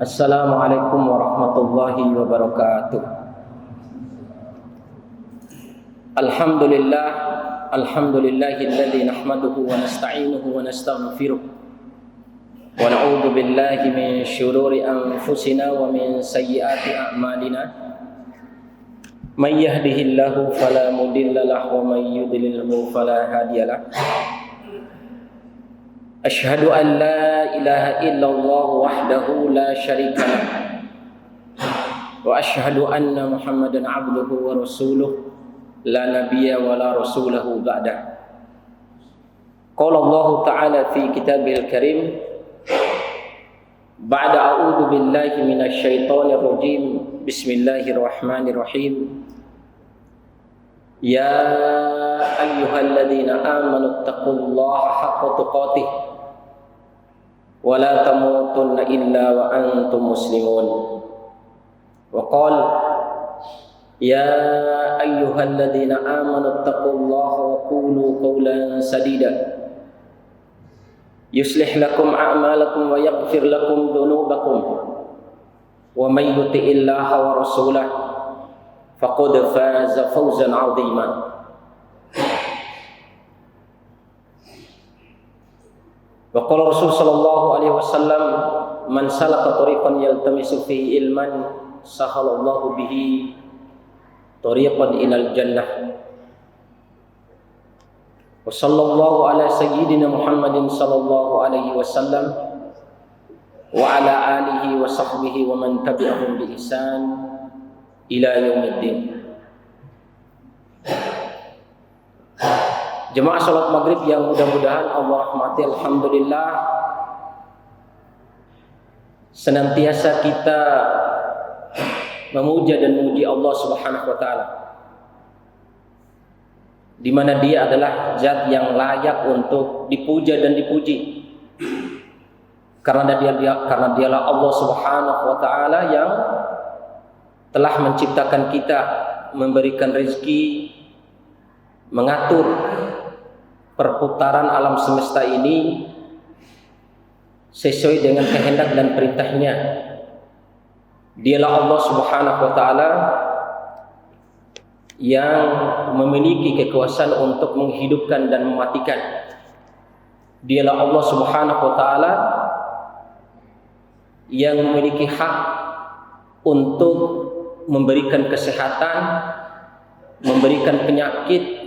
Assalamualaikum warahmatullahi wabarakatuh. Alhamdulillahilladzi nahmaduhu wa nasta'inuhu wa nastaghfiruh wa na'udzu billahi min syururi anfusina wa min sayyiati a'malina. May yahdihillahu fala mudilla lahu wa may yudlilhu fala hadiyalah. Asyhadu an la ilaha illallah wahdahu la syarika lah wa asyhadu anna Muhammadan abduhu wa rasuluh la nabiyya wa la rasulahu ba'dah. Qala Allah ta'ala fi kitabil karim ba'da a'udzu billahi minasy syaithanir rajim. Bismillahirrahmanirrahim. Ya ayyuhalladzina amanu taqullaha haqqa tuqatih wa la tamutunna illa wa antum muslimun. Wa qala ya ayyuhalladzina amanu taqullaha wa qulu qawlan sadida yuslih lakum a'malakum wa yaghfir lakum dhunubakum wa may yuti'illaha wa rasulahu faqad faza fawzan 'azima. Wa qala Rasul sallallahu alaihi wasallam man salaka tariqan yaltamisu fihi ilman sahalallahu bihi tariqan ilal jannah. Wa sallallahu ala sayyidina Muhammadin sallallahu alaihi wasallam wa ala alihi wa sahbihi wa man tabi'ahum bi ihsan ila yaumiddin. Jemaah salat maghrib yang mudah-mudahan Allah rahmati, alhamdulillah senantiasa kita memuja dan memuji Allah Subhanahu wa taala, di mana Dia adalah zat yang layak untuk dipuja dan dipuji. Karena Dialah Allah Subhanahu wa taala yang telah menciptakan kita, memberikan rezeki, mengatur perputaran alam semesta ini sesuai dengan kehendak dan perintahnya. Dialah Allah Subhanahu wa taala yang memiliki kekuasaan untuk menghidupkan dan mematikan. Dialah Allah Subhanahu wa taala yang memiliki hak untuk memberikan kesehatan, memberikan penyakit,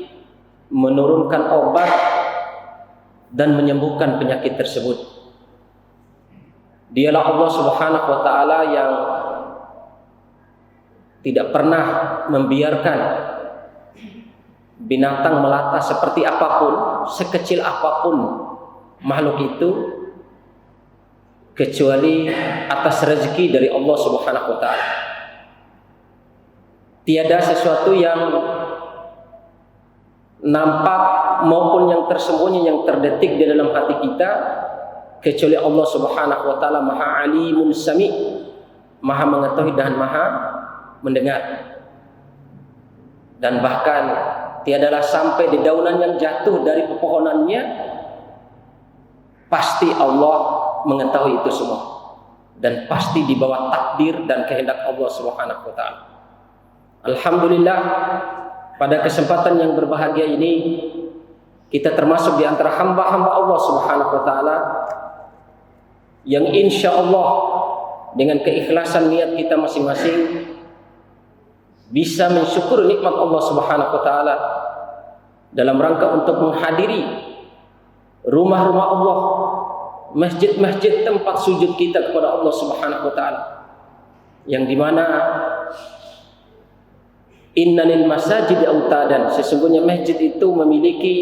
menurunkan obat dan menyembuhkan penyakit tersebut. Dialah Allah Subhanahu wa taala yang tidak pernah membiarkan binatang melata seperti apapun, sekecil apapun makhluk itu, kecuali atas rezeki dari Allah Subhanahu wa taala. Tiada sesuatu yang nampak maupun yang tersembunyi, yang terdetik di dalam hati kita, kecuali Allah Subhanahu wa taala Maha Alimun Sami, Maha mengetahui dan Maha mendengar. Dan bahkan tiadalah sampai dedaunan yang jatuh dari pepohonannya, pasti Allah mengetahui itu semua, dan pasti di bawah takdir dan kehendak Allah Subhanahu wa taala. Alhamdulillah, pada kesempatan yang berbahagia ini kita termasuk di antara hamba-hamba Allah Subhanahu wa taala yang insya Allah dengan keikhlasan niat kita masing-masing bisa mensyukur nikmat Allah Subhanahu wa taala dalam rangka untuk menghadiri rumah-rumah Allah, masjid-masjid tempat sujud kita kepada Allah Subhanahu wa taala, yang dimana innalil masajid autadan, sesungguhnya masjid itu memiliki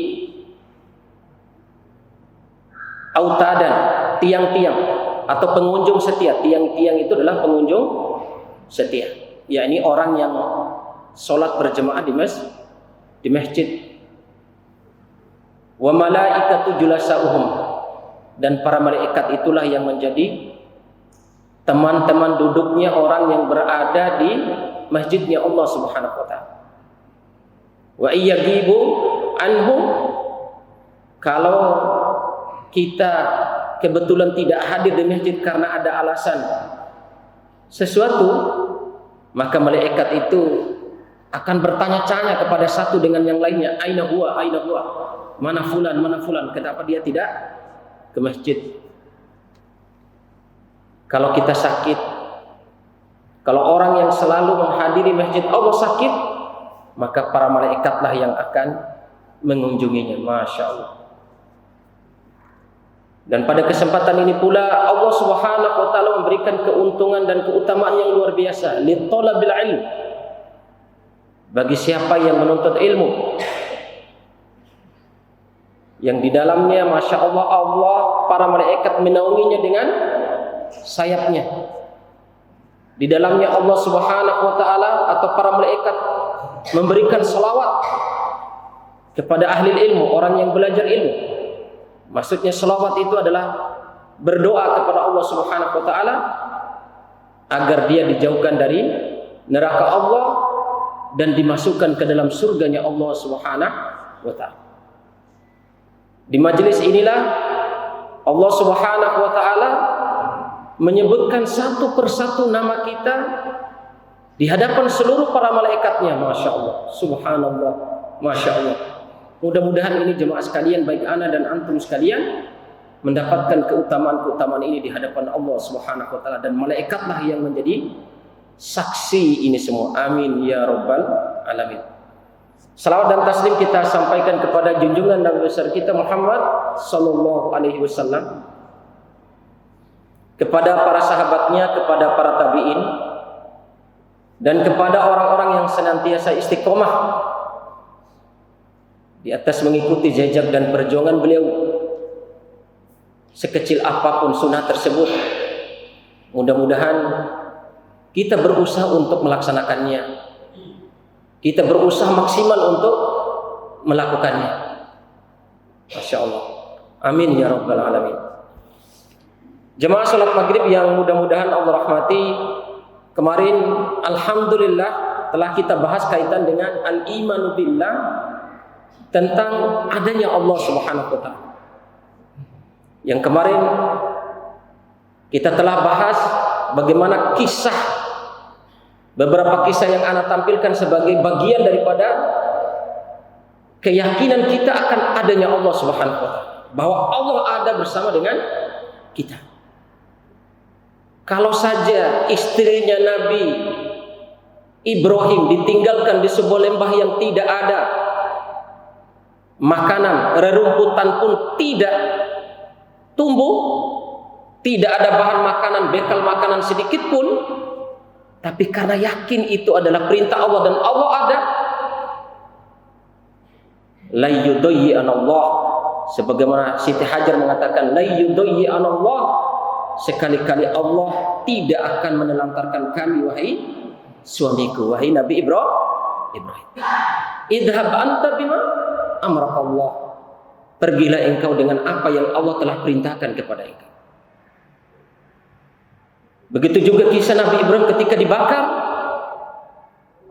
autadan, tiang-tiang atau pengunjung setia. Tiang-tiang itu adalah pengunjung setia, yakni orang yang sholat berjemaah di masjid. Wa malaikatu julasauhum, dan para malaikat itulah yang menjadi teman-teman duduknya orang yang berada di masjidnya Allah Subhanahu wa taala. Wa iyyagibu anhum, kalau kita kebetulan tidak hadir di masjid karena ada alasan sesuatu, maka malaikat itu akan bertanya-tanya kepada satu dengan yang lainnya, aina huwa, mana fulan, kenapa dia tidak ke masjid? Kalau kita sakit, kalau orang yang selalu menghadiri masjid Allah sakit, maka para malaikatlah yang akan mengunjunginya. Masya Allah. Dan pada kesempatan ini pula Allah Subhanahu wa taala memberikan keuntungan dan keutamaan yang luar biasa li talabil ilm, bagi siapa yang menuntut ilmu, yang di dalamnya Masya Allah, para malaikat menaunginya dengan sayapnya. Di dalamnya Allah Subhanahu wa taala atau para malaikat memberikan salawat kepada ahli ilmu, orang yang belajar ilmu. Maksudnya salawat itu adalah berdoa kepada Allah Subhanahu wa taala agar dia dijauhkan dari neraka Allah dan dimasukkan ke dalam surganya Allah Subhanahu wa taala. Di majelis inilah Allah Subhanahu wa taala menyebutkan satu persatu nama kita di hadapan seluruh para malaikatnya. Masya Allah, subhanallah, Masya Allah. Mudah-mudahan ini jemaah sekalian, baik ana dan antum sekalian, mendapatkan keutamaan-keutamaan ini di hadapan Allah Subhanahu wa taala, dan malaikatlah yang menjadi saksi ini semua. Amin ya rabbal alamin. Salawat dan taslim kita sampaikan kepada junjungan Nabi besar kita Muhammad sallallahu alaihi wasallam, kepada para sahabatnya, kepada para tabi'in, dan kepada orang-orang yang senantiasa istiqomah di atas mengikuti jejak dan perjuangan beliau, sekecil apapun sunnah tersebut. Mudah-mudahan kita berusaha untuk melaksanakannya, kita berusaha maksimal untuk melakukannya. Masya Allah. Amin ya rabbal alamin. Jemaah salat maghrib yang mudah-mudahan Allah rahmati, kemarin alhamdulillah telah kita bahas kaitan dengan al-imanu billah, tentang adanya Allah Subhanahu wa taala. Yang kemarin kita telah bahas bagaimana kisah, beberapa kisah yang ana tampilkan sebagai bagian daripada keyakinan kita akan adanya Allah Subhanahu wa taala, bahwa Allah ada bersama dengan kita. Kalau saja istrinya Nabi Ibrahim ditinggalkan di sebuah lembah yang tidak ada makanan, rerumputan pun tidak tumbuh, tidak ada bahan makanan, bekal makanan sedikit pun, tapi karena yakin itu adalah perintah Allah dan Allah ada, la yudayyi'anallah, sebagaimana Siti Hajar mengatakan, la yudayyi'anallah, sekali-kali Allah tidak akan menelantarkan kami, wahai suamiku, wahai Nabi Ibrahim. Idhab anta bima amrakallah, pergilah engkau dengan apa yang Allah telah perintahkan kepada engkau. Begitu juga kisah Nabi Ibrahim ketika dibakar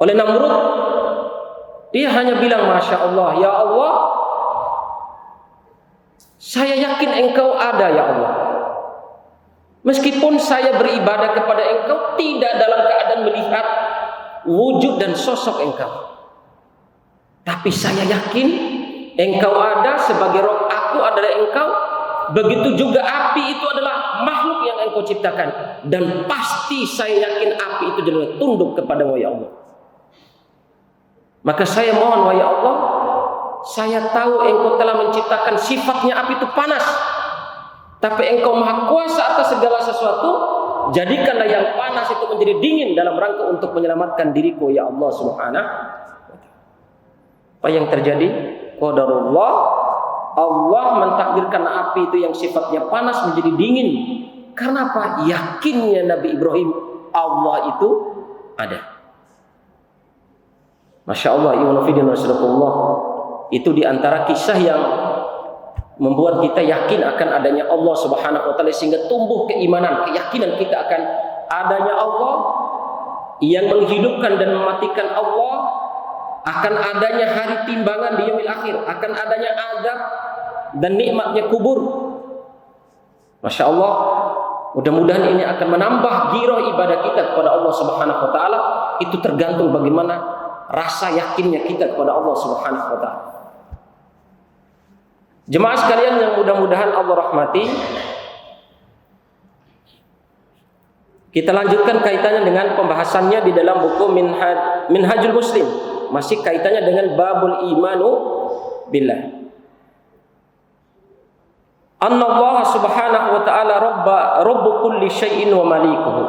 oleh Namrud. Dia hanya bilang, Masya Allah, ya Allah, saya yakin engkau ada ya Allah. Meskipun saya beribadah kepada engkau tidak dalam keadaan melihat wujud dan sosok engkau, tapi saya yakin engkau ada sebagai Rabb, aku adalah engkau. Begitu juga api itu adalah makhluk yang engkau ciptakan, dan pasti saya yakin api itu adalah tunduk kepadamu ya Allah. Maka saya mohon wahai Allah, saya tahu engkau telah menciptakan sifatnya api itu panas, tapi engkau maha kuasa atas segala sesuatu, jadikanlah yang panas itu menjadi dingin dalam rangka untuk menyelamatkan diriku ya Allah Subhanahu. Apa yang terjadi? Qadarullah, Allah mentakdirkan api itu yang sifatnya panas menjadi dingin. Karena apa? Yakinnya Nabi Ibrahim Allah itu ada. Masya Allah, itu diantara kisah yang membuat kita yakin akan adanya Allah Subhanahu wa taala, sehingga tumbuh keimanan, keyakinan kita akan adanya Allah yang menghidupkan dan mematikan Allah, akan adanya hari timbangan di yaumil akhir, akan adanya azab dan nikmatnya kubur. Masya Allah, Mudah-mudahan ini akan menambah giroh ibadah kita kepada Allah Subhanahu wa taala. Itu tergantung bagaimana rasa yakinnya kita kepada Allah Subhanahu wa taala. Jemaah sekalian yang mudah-mudahan Allah rahmati, kita lanjutkan kaitannya dengan pembahasannya di dalam buku Minhajul Muslim. Masih kaitannya dengan babul imanu billah. Anna Allah Subhanahu wa taala rabbu kulli syai'in wa malikuhu.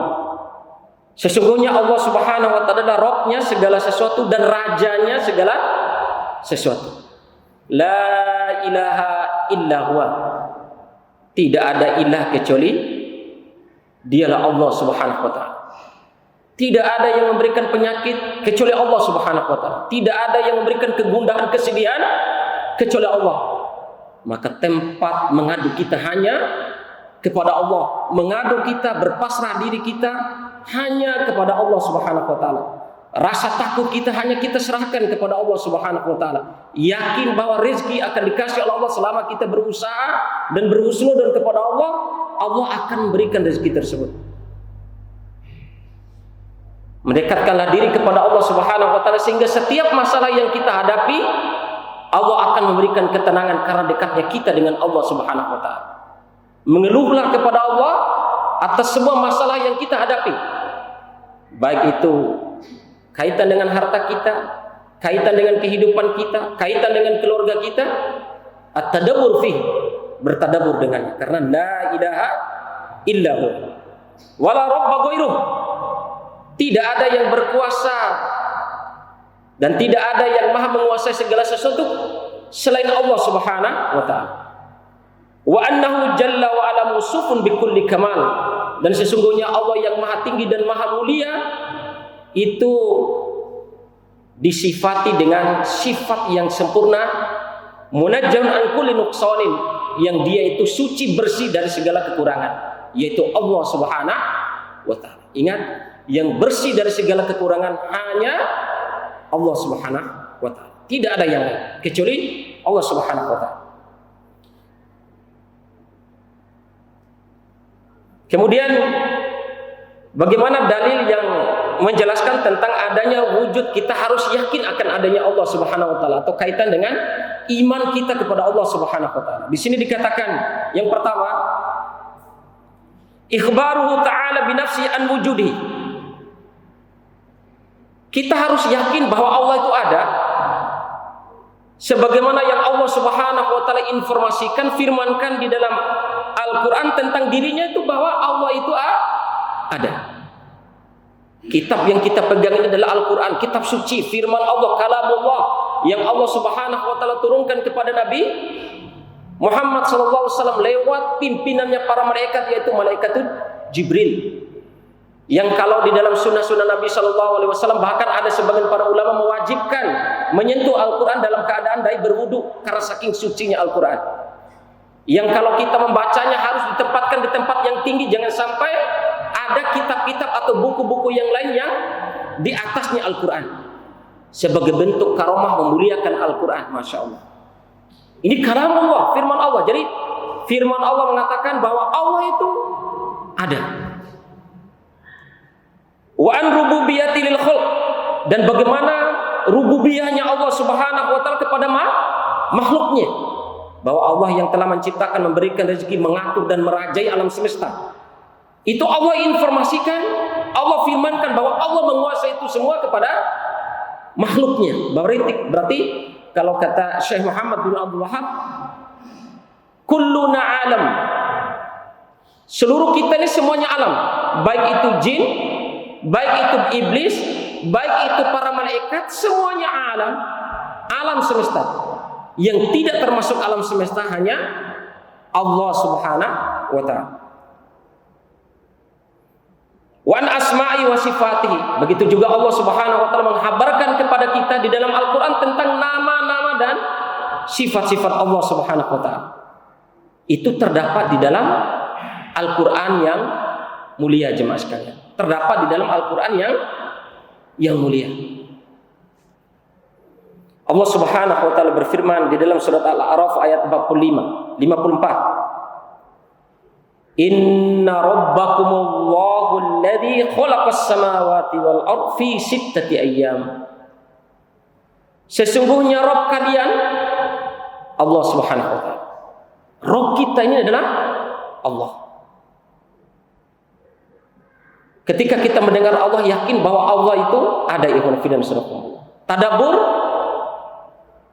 Sesungguhnya Allah Subhanahu wa taala adalah Rabbnya segala sesuatu dan rajanya segala sesuatu. La ilaha illa huwa. Tidak ada ilah kecuali Dialah Allah Subhanahu wa taala. Tidak ada yang memberikan penyakit kecuali Allah Subhanahu wa taala. Tidak ada yang memberikan kegundahan, kesedihan kecuali Allah. Maka tempat mengadu kita hanya kepada Allah. Mengadu kita, berpasrah diri kita hanya kepada Allah Subhanahu wa taala. Rasa takut kita hanya kita serahkan kepada Allah Subhanahu wa taala. Yakin bahwa rezeki akan dikasih oleh Allah selama kita berusaha dan berhusnuzon kepada Allah, Allah akan memberikan rezeki tersebut. Mendekatkanlah diri kepada Allah Subhanahu wa taala sehingga setiap masalah yang kita hadapi Allah akan memberikan ketenangan karena dekatnya kita dengan Allah Subhanahu wa taala. Mengeluhlah kepada Allah atas semua masalah yang kita hadapi. Baik itu kaitan dengan harta kita, kaitan dengan kehidupan kita, kaitan dengan keluarga kita, at-tadabbur fihi, bertadabbur dengannya karena la ilaha illahu wala rabba ghairuh. Tidak ada yang berkuasa dan tidak ada yang maha menguasai segala sesuatu selain Allah Subhanahu wa taala. Wa annahu jalla wa ala musufun bikulli kamal. Dan sesungguhnya Allah yang maha tinggi dan maha mulia itu disifati dengan sifat yang sempurna, munajjahun an kulli nuqsanin, yang dia itu suci bersih dari segala kekurangan, yaitu Allah Subhanahu wa taala. Ingat, yang bersih dari segala kekurangan hanya Allah Subhanahu wa taala. Tidak ada yang lain kecuali Allah Subhanahu wa taala. Kemudian bagaimana dalil yang menjelaskan tentang adanya wujud, kita harus yakin akan adanya Allah Subhanahu wa taala, atau kaitan dengan iman kita kepada Allah Subhanahu wa taala. Di sini dikatakan yang pertama, ikhbaruhu ta'ala bi nafsi an wujudihi. Kita harus yakin bahwa Allah itu ada sebagaimana yang Allah Subhanahu wa taala informasikan, firmankan di dalam Al-Qur'an tentang dirinya itu bahwa Allah itu ada. Kitab yang kita pegang ini adalah Al-Qur'an, kitab suci, firman Allah, kalamullah yang Allah Subhanahu wa taala turunkan kepada Nabi Muhammad SAW lewat pimpinannya para malaikat, yaitu malaikat Jibril. Yang kalau di dalam sunnah-sunnah Nabi SAW bahkan ada sebagian para ulama mewajibkan menyentuh Al-Quran dalam keadaan dai berwudu karena saking sucinya Al-Quran. Yang kalau kita membacanya harus ditempatkan di tempat yang tinggi, jangan sampai ada kitab-kitab atau buku-buku yang lain yang di atasnya Al-Quran sebagai bentuk karomah memuliakan Al-Quran. Masya Allah, ini kalam Allah, firman Allah. Jadi firman Allah mengatakan bahwa Allah itu ada. Wa an rububiyyati lil khalq, dan bagaimana rububiyahnya Allah Subhanahu wa taala kepada makhluknya, bahwa Allah yang telah menciptakan, memberikan rezeki, mengatur dan merajai alam semesta. Itu Allah informasikan, Allah firmankan bahwa Allah menguasai itu semua kepada makhluknya. Berarti kalau kata Syekh Muhammad bin Abdul Wahab, kulluna alam, seluruh kita ini semuanya alam, baik itu jin, baik itu iblis, baik itu para malaikat, semuanya alam semesta. Yang tidak termasuk alam semesta hanya Allah Subhanahu wa taala. Wa an asma'i wa sifatihi. Begitu juga Allah Subhanahu wa taala menghabarkan kepada kita di dalam Al-Qur'an tentang nama-nama dan sifat-sifat Allah Subhanahu wa taala. Itu terdapat di dalam Al-Qur'an yang mulia, jemaah sekalian. Terdapat di dalam Al-Quran yang mulia. Allah Subhanahu wa taala berfirman di dalam surat Al-A'raf ayat 54. Inna rabbakumullahu alladzi khalaqas samawati wal ard fi sittati ayyam. Sesungguhnya Rabb kalian Allah Subhanahu wa taala. Rabb kita ini adalah Allah. Ketika kita mendengar Allah, yakin bahwa Allah itu ada. Ikhwan fillah subhanallah. Tadabbur,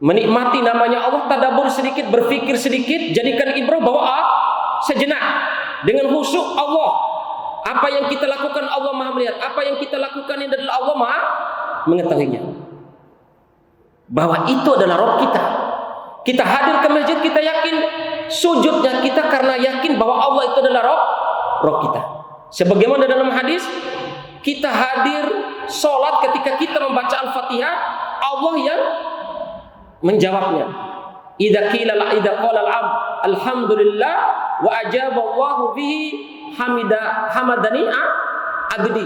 menikmati namanya Allah, tadabbur sedikit, berfikir sedikit, jadikan ibrah bahwa sejenak dengan khusyuk Allah. Apa yang kita lakukan Allah Maha melihat, apa yang kita lakukan ini adalah Allah Maha mengetahuinya. Bahwa itu adalah Rabb kita. Kita hadir ke masjid, kita yakin sujudnya kita karena yakin bahwa Allah itu adalah Rabb kita. Sebagaimana dalam hadis, kita hadir sholat ketika kita membaca Al-Fatihah, Allah yang menjawabnya. Idza qala al-'abd alhamdulillah wa ajaba Allahu bihi hamadani abdi.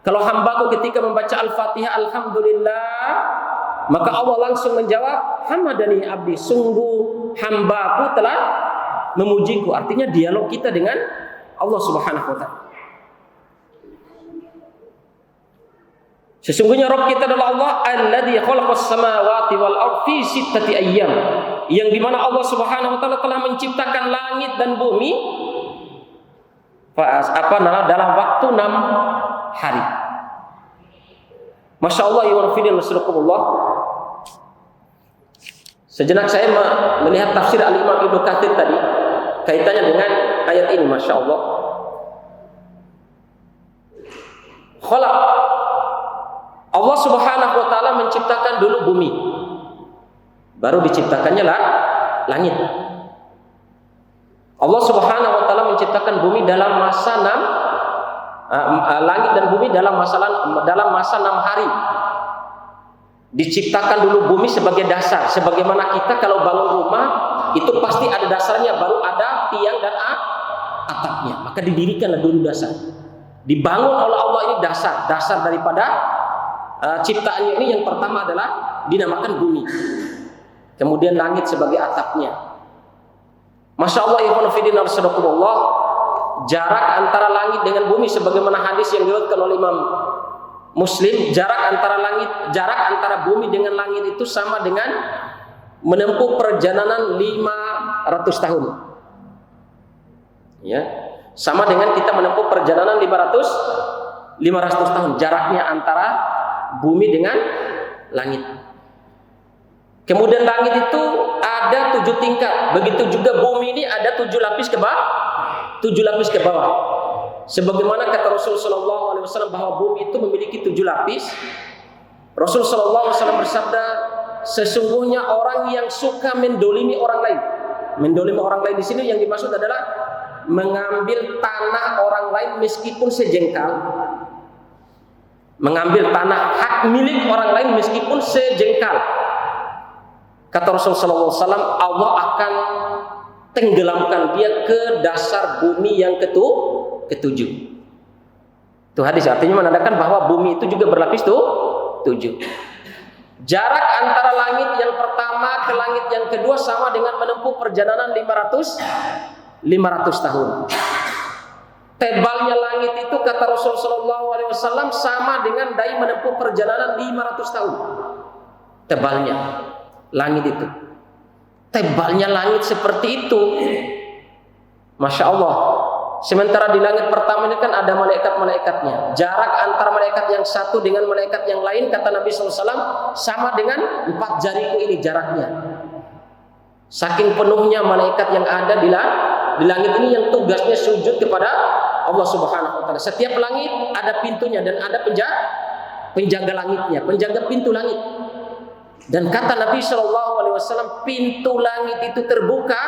Kalau hambaku ketika membaca Al-Fatihah alhamdulillah, maka Allah langsung menjawab hamadani abdi, sungguh hambaku telah memujiku. Artinya dialog kita dengan Allah Subhanahu wa taala. Sesungguhnya Rabb kita adalah Allah alladzi khalaqas samawati wal ard fi sittati ayyam, yang dimana Allah Subhanahu wa taala telah menciptakan langit dan bumi dalam waktu 6 hari. Masya Allah, ya Rasulullah. Sejenak saya melihat tafsir Al-Imam Ibnu Katsir tadi, kaitannya dengan ayat ini. Masya Allah. Khalaq, Allah Subhanahu wa taala menciptakan dulu bumi, baru diciptakannya langit. Allah Subhanahu wa taala menciptakan bumi dalam masa 6 langit dan bumi dalam masa 6 hari. Diciptakan dulu bumi sebagai dasar, sebagaimana kita kalau bangun rumah itu pasti ada dasarnya, baru ada tiang dan atapnya. Maka didirikanlah dulu dasar. Dibangun oleh Allah ini dasar daripada ciptaannya ini. Yang pertama adalah dinamakan bumi, kemudian langit sebagai atapnya. Masya Allah, ikhwan fillah subhanallah, jarak antara langit dengan bumi sebagaimana hadis yang diriwayatkan oleh Imam Muslim, jarak antara bumi dengan langit itu sama dengan menempuh perjalanan 500 tahun. Ya, sama dengan kita menempuh perjalanan 500 tahun jaraknya antara bumi dengan langit. Kemudian langit itu ada 7 tingkat, begitu juga bumi ini ada 7 lapis ke bawah. Sebagaimana kata Rasul sallallahu alaihi wasallam bahwa bumi itu memiliki 7 lapis. Rasul sallallahu alaihi wasallam bersabda, sesungguhnya orang yang suka mendolimi orang lain. Mendolimi orang lain di sini yang dimaksud adalah mengambil tanah orang lain meskipun sejengkal. Mengambil tanah hak milik orang lain meskipun sejengkal. Kata Rasul sallallahu alaihi wasallam, Allah akan tenggelamkan dia ke dasar bumi yang ketujuh. Itu hadis artinya menandakan bahwa bumi itu juga berlapis 7. Jarak antara langit yang pertama ke langit yang kedua sama dengan menempuh perjalanan 500 tahun. Tebalnya langit itu kata Rasul sallallahu alaihi wasallam sama dengan dai menempuh perjalanan 500 tahun. Tebalnya langit itu. Tebalnya langit seperti itu. Masya Allah. Sementara di langit pertama ini kan ada malaikat-malaikatnya. Jarak antara malaikat yang satu dengan malaikat yang lain kata Nabi SAW sama dengan 4 jariku ini jaraknya. Saking penuhnya malaikat yang ada di langit ini yang tugasnya sujud kepada Allah Subhanahu wa taala. Setiap langit ada pintunya dan ada penjaga langitnya, penjaga pintu langit. Dan kata Nabi SAW, pintu langit itu terbuka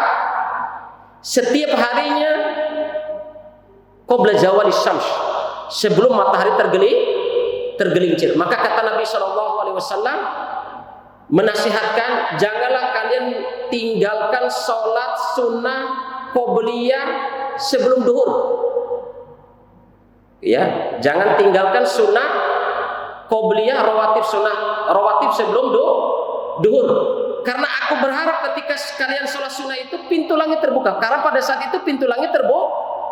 setiap harinya qabla zawali syams, sebelum matahari tergelincir. Maka kata Nabi SAW menasihatkan, janganlah kalian tinggalkan sholat sunnah qobliyah sebelum duhur. Ya, jangan tinggalkan sunnah qobliyah rawatib sebelum duhur. Karena aku berharap ketika kalian sholat sunnah itu pintu langit terbuka. Karena pada saat itu pintu langit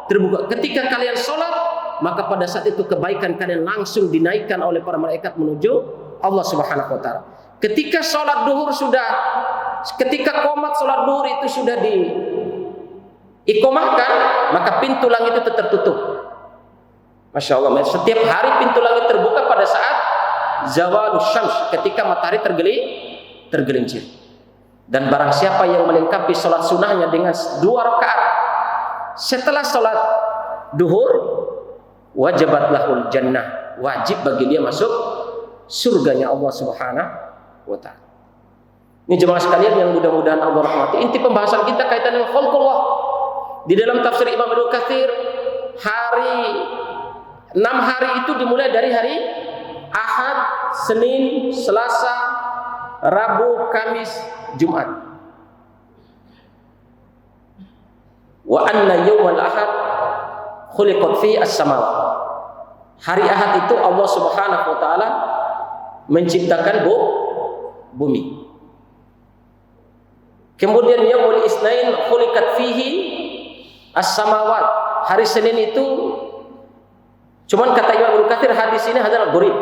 terbuka. Ketika kalian sholat, maka pada saat itu kebaikan kalian langsung dinaikkan oleh para malaikat menuju Allah Subhanahu wa taala. Ketika komat sholat duhur itu sudah diikomahkan, maka pintu langit itu tertutup. Masya Allah, setiap hari pintu langit terbuka pada saat zawalus syams, ketika matahari tergelincir. Dan barang siapa yang melengkapi sholat sunnahnya dengan 2 rakaat setelah sholat duhur, wajabat lahul jannah, wajib bagi dia masuk surganya Allah Subhanahu wa ta'ala. Ini jemaah sekalian yang mudah-mudahan Allah rahmati. Inti pembahasan kita kaitan dengan khalqullah. Di dalam tafsir Imam Ibnu Katsir, 6 hari itu dimulai dari hari Ahad, Senin, Selasa, Rabu, Kamis, Jumat. Wa anna yawmal ahad khuliqat fi as-samawat. Hari Ahad itu Allah Subhanahu wa taala menciptakan bumi. Kemudian yaumul isnain khuliqat fihi as-samawat. Hari Senin itu, cuman kata Imam Ibnu Katsir hadis ini adalah gharib.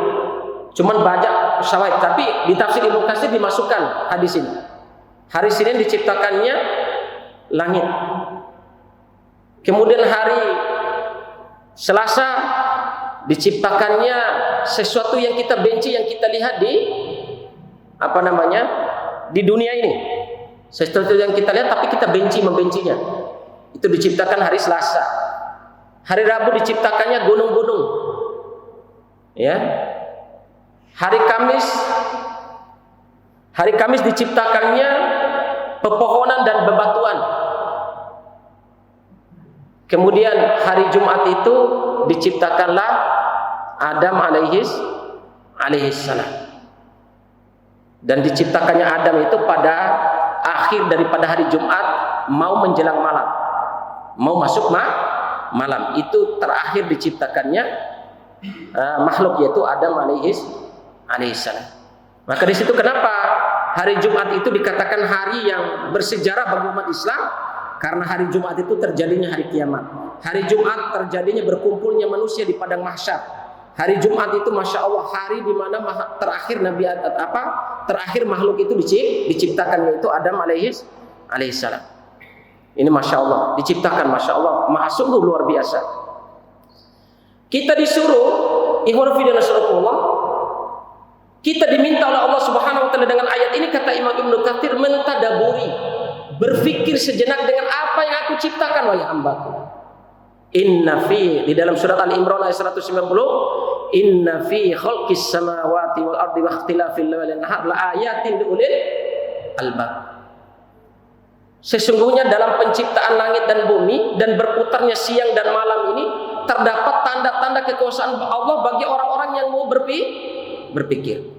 Cuman banyak syawahid, tapi di tafsir Ibnu Katsir dimasukkan hadis ini. Hari Senin diciptakannya langit. Kemudian hari Selasa diciptakannya sesuatu yang kita benci, yang kita lihat di di dunia ini. Sesuatu yang kita lihat tapi kita membencinya. Itu diciptakan hari Selasa. Hari Rabu diciptakannya gunung-gunung. Ya. Hari Kamis diciptakannya pepohonan dan bebatuan. Kemudian hari Jumat itu diciptakanlah Adam alaihis salam. Dan diciptakannya Adam itu pada akhir daripada hari Jumat, mau menjelang malam, mau masuk malam. Itu terakhir diciptakannya makhluk, yaitu Adam alaihis salam. Maka di situ kenapa hari Jumat itu dikatakan hari yang bersejarah bagi umat Islam? Karena hari Jumat itu terjadinya hari kiamat. Hari Jumat terjadinya berkumpulnya manusia di padang mahsyar. Hari Jumat itu masya Allah hari di mana terakhir terakhir makhluk itu diciptakan, yaitu Adam alaihis salam. Ini masya Allah diciptakan, masya Allah, maha sungguh luar biasa. Kita disuruh, ikhwan fillah rasulullah, kita diminta oleh Allah Subhanahu wa taala dengan ayat ini, kata Imam Ibnu Katsir, mentadaburi, berfikir sejenak dengan apa yang aku ciptakan wahai hambaku. Inna fi, di dalam surat Al-Imran ayat 190, inna fi khalqis samawati wal ardi wa ikhtilafil laili wan nahar la ayatin liulil albab. Sesungguhnya dalam penciptaan langit dan bumi dan berputarnya siang dan malam ini terdapat tanda-tanda kekuasaan Allah bagi orang-orang yang mau berpikir.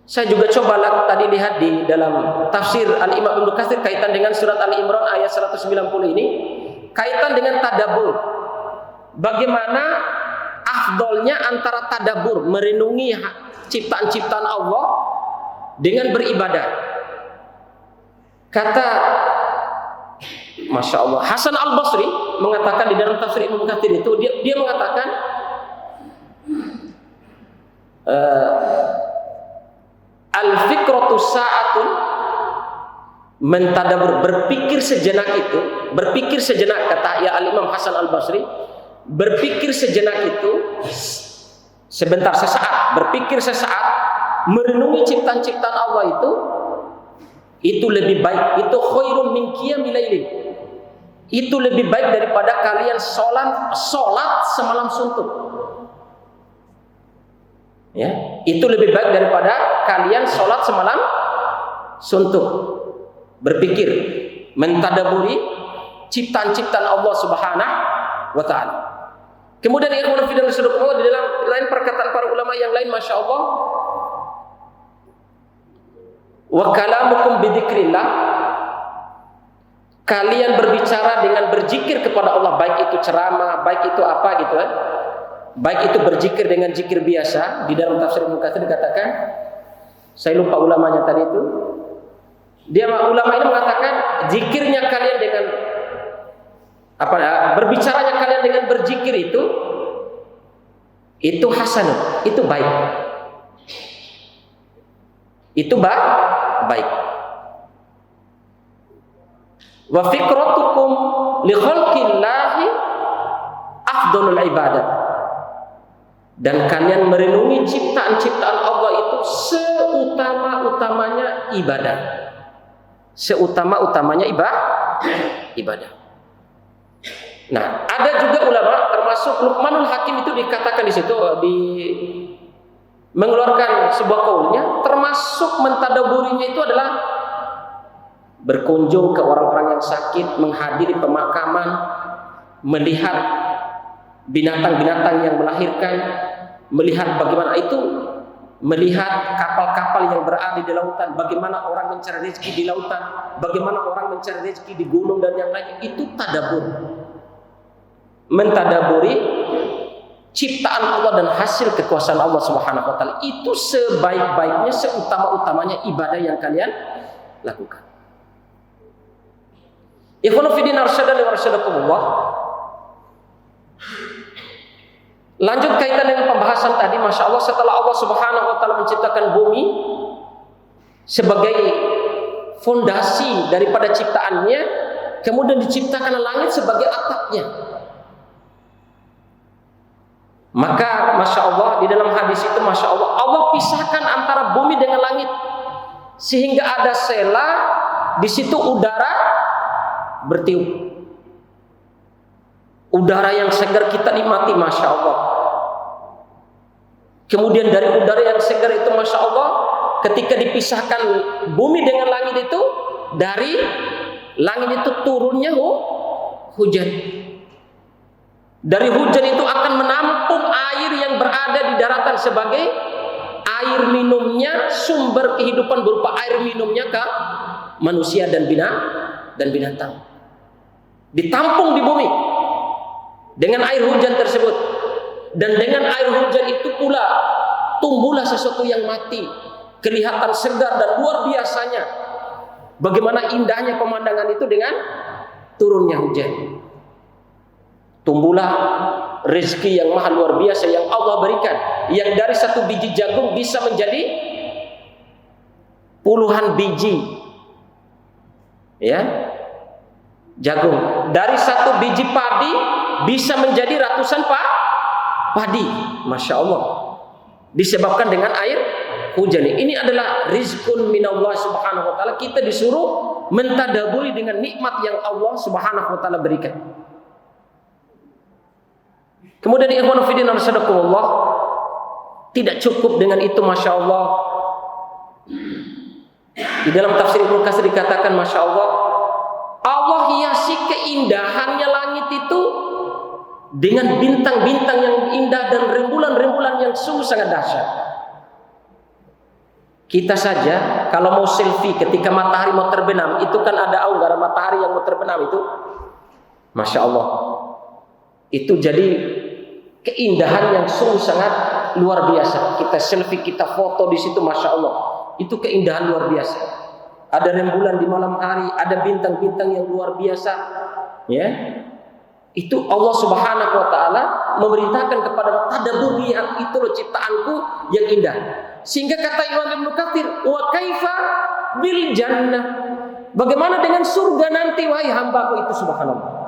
Saya juga coba tadi lihat di dalam tafsir Al-Imam Ibnu Katsir kaitan dengan surat Al-Imran ayat 190 ini, kaitan dengan tadabbur. Bagaimana afdolnya antara tadabbur, merenungi ciptaan-ciptaan Allah, dengan beribadah. Kata Masya Allah, Hasan Al-Basri mengatakan di dalam tafsir Ibnu Katsir itu, dia mengatakan al-fikratu sa'atun, mentadabur, berpikir sejenak kata ya Al-Imam Hasan Al-Basri, berpikir sejenak itu sebentar, sesaat, berpikir sesaat, merenungi ciptaan-ciptaan Allah itu lebih baik, itu khairun min qiyamil lailin, itu lebih baik daripada kalian sholat semalam suntuk. Ya, itu lebih baik daripada kalian sholat semalam suntuk. Berpikir, mentadaburi ciptaan-ciptaan Allah Subhanahu wa taala. Kemudian ikhwan fillah rasulullah, di dalam lain perkataan para ulama yang lain, masya Allah, wa kalamukum bidzikrillah, kalian berbicara dengan berzikir kepada Allah, baik itu ceramah, baik itu apa gitu kan, baik itu berzikir dengan zikir biasa. Di dalam tafsir Ibnu Katsir dikatakan, saya lupa ulamanya tadi itu, ulama ini mengatakan zikirnya kalian dengan berbicaranya kalian dengan berzikir itu hasan, itu baik. Itu baik. Wa fikratukum li khalqillahi afdhalul ibadah. Dan kalian merenungi ciptaan-ciptaan Allah itu seutama-utamanya ibadah. Seutama-utamanya ibadah. Nah, ada juga ulama termasuk Luqmanul Hakim itu dikatakan di situ mengeluarkan sebuah kaulnya, termasuk mentadaburinya itu adalah berkunjung ke orang-orang yang sakit, menghadiri pemakaman, melihat binatang-binatang yang melahirkan, melihat bagaimana itu, melihat kapal-kapal yang berada di lautan, bagaimana orang mencari rezeki di lautan, bagaimana orang mencari rezeki di gunung dan yang lain. Itu tadabbur, mentadaburi ciptaan Allah dan hasil kekuasaan Allah Subhanahu wa taala. Itu sebaik-baiknya, seutama-utamanya ibadah yang kalian lakukan. Ikhwanu fi din arsyadani wa arsyadakumullah. Lanjut kaitan dengan pembahasan tadi, Masya Allah, setelah Allah Subhanahu wa taala menciptakan bumi sebagai fondasi daripada ciptaannya, kemudian diciptakan langit sebagai atapnya. Maka Masya Allah, di dalam hadis itu Masya Allah, Allah pisahkan antara bumi dengan langit, sehingga ada sela di situ, udara bertiup. Udara yang segar kita nikmati, Masya Allah. Kemudian dari udara yang segar itu, Masya Allah, ketika dipisahkan bumi dengan langit itu, dari langit itu turunnya hujan. Dari hujan itu akan menampung air yang berada di daratan sebagai air minumnya, sumber kehidupan berupa air minumnya ke manusia dan binatang. Ditampung di bumi dengan air hujan tersebut. Dan dengan air hujan itu pula tumbuhlah sesuatu yang mati, kelihatan segar dan luar biasanya. Bagaimana indahnya pemandangan itu dengan turunnya hujan. Tumbuhlah rezeki yang maha luar biasa yang Allah berikan, yang dari satu biji jagung bisa menjadi puluhan biji, ya, jagung. Dari satu biji padi bisa menjadi ratusan padi, Masya Allah, disebabkan dengan air hujan. Ini adalah rizqun minallah Subhanahu wa taala. Kita disuruh mentadaburi dengan nikmat yang Allah Subhanahu wa taala berikan. Kemudian ikhwan fillah rahimakumullah, tidak cukup dengan itu, Masya Allah. Di dalam tafsir Ibnu Katsir dikatakan, Masya Allah, Allah hiasi keindahannya langit itu dengan bintang-bintang yang indah dan rembulan-rembulan yang sungguh sangat dahsyat. Kita saja kalau mau selfie ketika matahari mau terbenam, itu kan ada aura matahari yang mau terbenam itu, Masya Allah, itu jadi keindahan yang sungguh sangat luar biasa. Kita selfie, kita foto di situ, Masya Allah, itu keindahan luar biasa. Ada rembulan di malam hari, ada bintang-bintang yang luar biasa, ya. Itu Allah Subhanahu wa taala memerintahkan kepada tadabbur, lihat itu loh ciptaanku yang indah. Sehingga kata Imam Ibnu Katsir, wa kaifa bil jannah, bagaimana dengan surga nanti wahai hambaku itu, subhanallah.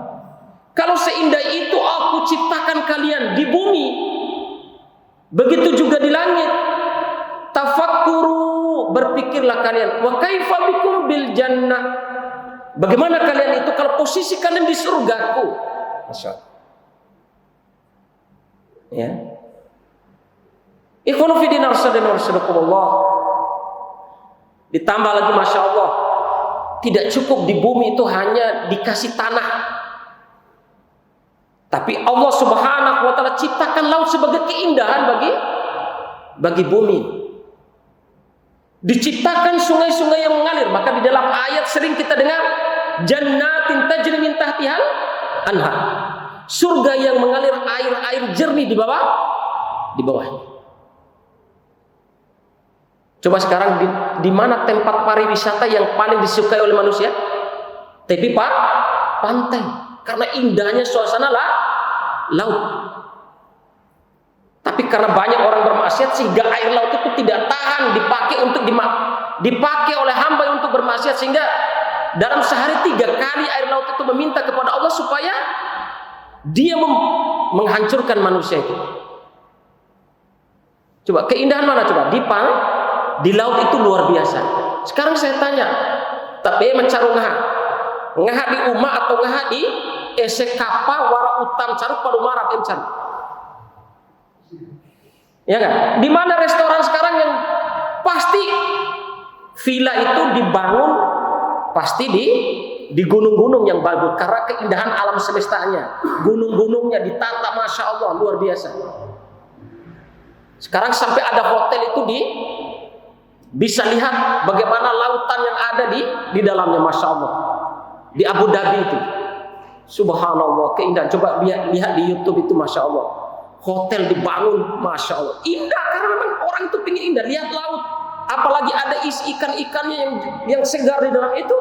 Kalau seindah itu aku ciptakan kalian di bumi, begitu juga di langit. Tafakkuru, berpikirlah kalian, wa kaifa bikum bil jannah, bagaimana kalian itu kalau posisi kalian di surgaku. Masya Allah, ya. Ikhwanu fi din arsyadakumullah. Ditambah lagi, Masya Allah, tidak cukup di bumi itu hanya dikasih tanah, tapi Allah Subhanahu wa taala ciptakan laut sebagai keindahan bagi bumi. Diciptakan sungai-sungai yang mengalir. Maka di dalam ayat sering kita dengar jannatin tajri min tahtihal anhar, surga yang mengalir air-air jernih di bawahnya. Coba sekarang di mana tempat pariwisata yang paling disukai oleh manusia? Tepi pantai. karena indahnya suasana laut. Tapi karena banyak orang bermaksiat sehingga air laut itu tidak tahan dipakai oleh hamba untuk bermaksiat, sehingga dalam sehari 3 kali air laut itu meminta kepada Allah supaya dia menghancurkan manusia itu. Coba keindahan mana coba? Di laut itu luar biasa. Sekarang saya tanya, tapi mencaru ngaha di umah atau ngaha di ese kapa wara utam caruk pada marah encan. Ya kan? Di mana restoran sekarang yang pasti villa itu dibangun pasti di gunung-gunung yang bagus karena keindahan alam semestanya. Gunung-gunungnya ditata, masya Allah, luar biasa. Sekarang sampai ada hotel itu bisa lihat bagaimana lautan yang ada di dalamnya, masya Allah. Di Abu Dhabi itu, subhanallah, keindahan. Coba lihat di YouTube itu, masya Allah. Hotel dibangun, masya Allah, indah karena memang orang itu pengen indah. Lihat laut, apalagi ada isi ikan-ikannya yang segar di dalam itu,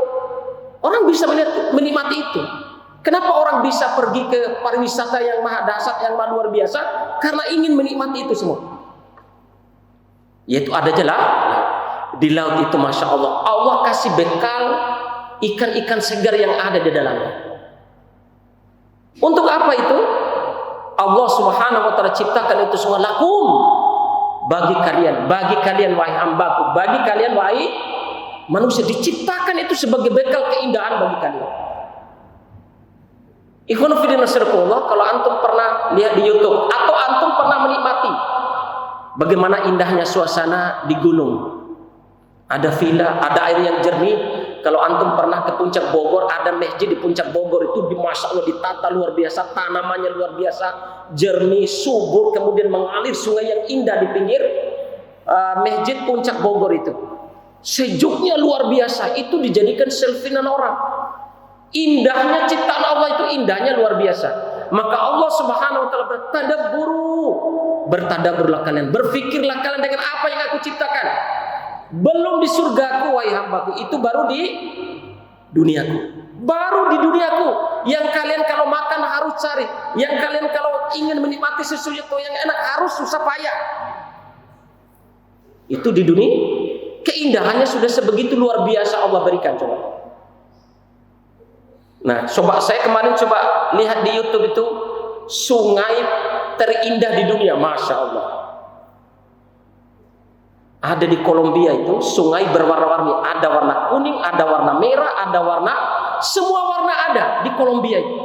orang bisa menikmati itu. Kenapa orang bisa pergi ke pariwisata yang maha dahsyat, yang maha luar biasa? Karena ingin menikmati itu semua. Yaitu ada jelas di laut itu, masya Allah, Allah kasih bekal ikan-ikan segar yang ada di dalamnya. Untuk apa itu? Allah Subhanahu wa taala ciptakan itu semua lakum, bagi kalian wahai hambaku, bagi kalian wahai manusia, diciptakan itu sebagai bekal keindahan bagi kalian. Ikhwan fillah nasrakullah, kalau antum pernah lihat di YouTube atau antum pernah menikmati bagaimana indahnya suasana di gunung, ada villa, ada air yang jernih. Kalau antum pernah ke Puncak Bogor, ada masjid di Puncak Bogor itu, masya Allah, ditata luar biasa, tanamannya luar biasa, jernih, subur, kemudian mengalir sungai yang indah di pinggir masjid Puncak Bogor itu. Sejuknya luar biasa, itu dijadikan selfie-an orang. Indahnya ciptaan Allah itu, indahnya luar biasa. Maka Allah Subhanahu wa taala bertadaburlah kalian, berfikirlah kalian dengan apa yang aku ciptakan. Belum di surgaku wahai hambaku, itu baru di duniaku. Baru di duniaku yang kalian kalau makan harus cari, yang kalian kalau ingin menikmati sesuatu yang enak harus susah payah. Itu di dunia. Keindahannya sudah sebegitu luar biasa Allah berikan. Coba. Nah, saya kemarin coba lihat di YouTube itu sungai terindah di dunia, masya Allah. Ada di Kolombia itu sungai berwarna-warni, ada warna kuning, ada warna merah, ada warna, semua warna ada di Kolombia itu.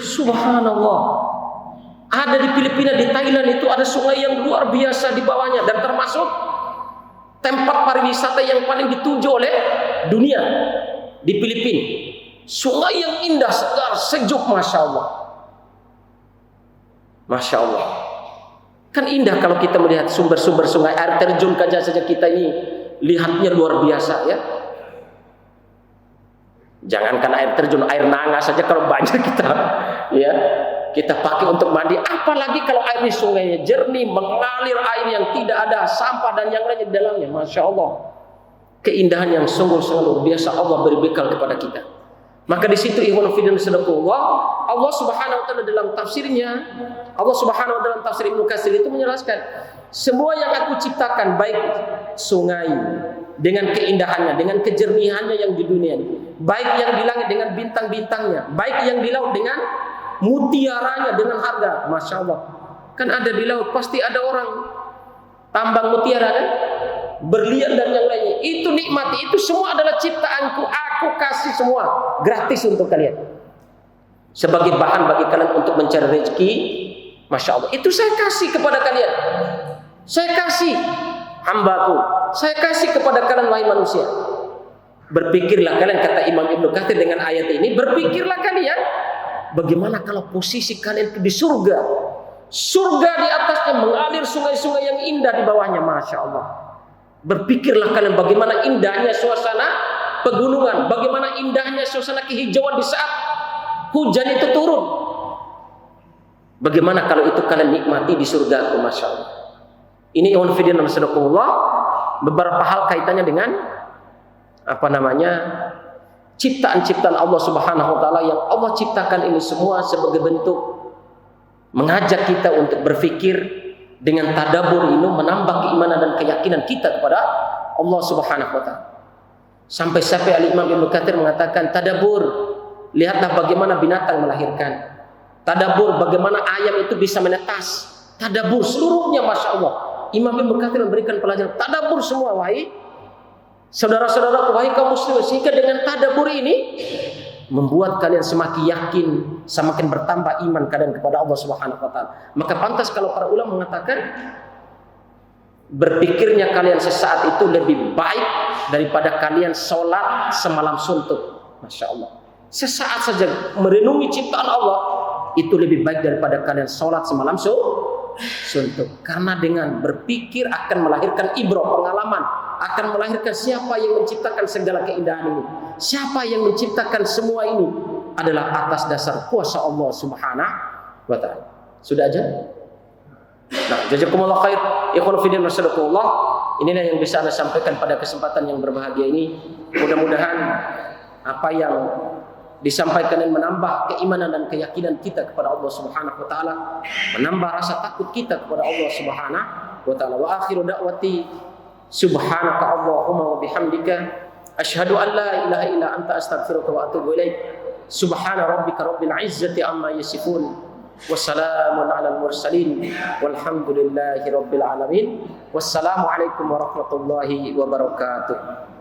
Subhanallah. Ada di Filipina, di Thailand itu ada sungai yang luar biasa di bawahnya, dan termasuk tempat pariwisata yang paling dituju oleh dunia di Filipina. Sungai yang indah, segar, sejuk, masya Allah. Masya Allah. Kan indah kalau kita melihat sumber-sumber sungai, air terjun saja kita ini lihatnya luar biasa ya. Jangankan air terjun, air nanga saja kalau banyak kita pakai untuk mandi, apalagi kalau air di sungainya jernih, mengalir air yang tidak ada sampah dan yang lainnya di dalamnya, masya Allah. Keindahan yang sungguh-sungguh luar biasa Allah beri bekal kepada kita. Maka di situ ikhwan fillah sadaqallah, Allah Subhanahu wa taala dalam tafsirnya, Allah Subhanahu wa taala dalam tafsir Ibnu Katsir itu menjelaskan, semua yang aku ciptakan, baik sungai dengan keindahannya, dengan kejernihannya yang di dunia ini, baik yang di langit dengan bintang-bintangnya, baik yang di laut dengan mutiaranya, dengan harga, masya Allah. Kan ada di laut pasti ada orang tambang mutiara kan, berlian dan yang lainnya. Itu nikmati, itu semua adalah ciptaanku. Aku kasih semua gratis untuk kalian, sebagai bahan bagi kalian untuk mencari rezeki. Masya Allah, itu saya kasih kepada kalian. Saya kasih hambaku, saya kasih kepada kalian wahai manusia. Berpikirlah kalian, kata Imam Ibnu Katsir dengan ayat ini, berpikirlah kalian bagaimana kalau posisi kalian di surga. Surga di atasnya mengalir sungai-sungai yang indah di bawahnya, masya Allah. Berpikirlah kalian bagaimana indahnya suasana pegunungan, bagaimana indahnya suasana kehijauan di saat hujan itu turun. Bagaimana kalau itu kalian nikmati di surga, masya Allah. Ini ikhwan fillah nasrakullah, beberapa hal kaitannya dengan ciptaan-ciptaan Allah Subhanahu wa taala yang Allah ciptakan ini semua sebagai bentuk mengajak kita untuk berpikir dengan tadabbur ini, menambah keimanan dan keyakinan kita kepada Allah Subhanahu wa taala. Sampai Al-Imam Ibnu Katsir mengatakan, tadabbur, lihatlah bagaimana binatang melahirkan. Tadabbur, bagaimana ayam itu bisa menetas. Tadabbur seluruhnya, Masya Allah. Imam Ibnu Katsir memberikan pelajaran tadabbur semua, wahai saudara-saudara, wahai kaum muslimin, sehingga dengan tadabbur ini membuat kalian semakin yakin, semakin bertambah iman kalian kepada Allah Subhanahu wa taala. Maka pantas kalau para ulama mengatakan berpikirnya kalian sesaat itu lebih baik daripada kalian sholat semalam suntuk. Masya Allah. Sesaat saja merenungi ciptaan Allah itu lebih baik daripada kalian sholat semalam suntuk. Karena dengan berpikir akan melahirkan ibrah, pengalaman, akan melahirkan siapa yang menciptakan segala keindahan ini, siapa yang menciptakan semua ini adalah atas dasar kuasa Allah Subhanahu wa taala. Sudah aja? Nah, jazakumullah khair. Ikhwan fillah masyaallah. Inilah yang bisa Anda sampaikan pada kesempatan yang berbahagia ini. Mudah-mudahan apa yang disampaikan dan menambah keimanan dan keyakinan kita kepada Allah Subhanahu wa taala, menambah rasa takut kita kepada Allah Subhanahu wa taala. Wa akhiru da'wati subhanaka Allahumma wa bihamdika asyhadu an la ilaha illa anta astaghfiruka wa atubu ilaik. Subhana rabbika rabbil izzati amma yasifun. Wassalamun alal mursalin walhamdulillahi rabbil alamin. Wassalamu alaikum warahmatullahi wabarakatuh.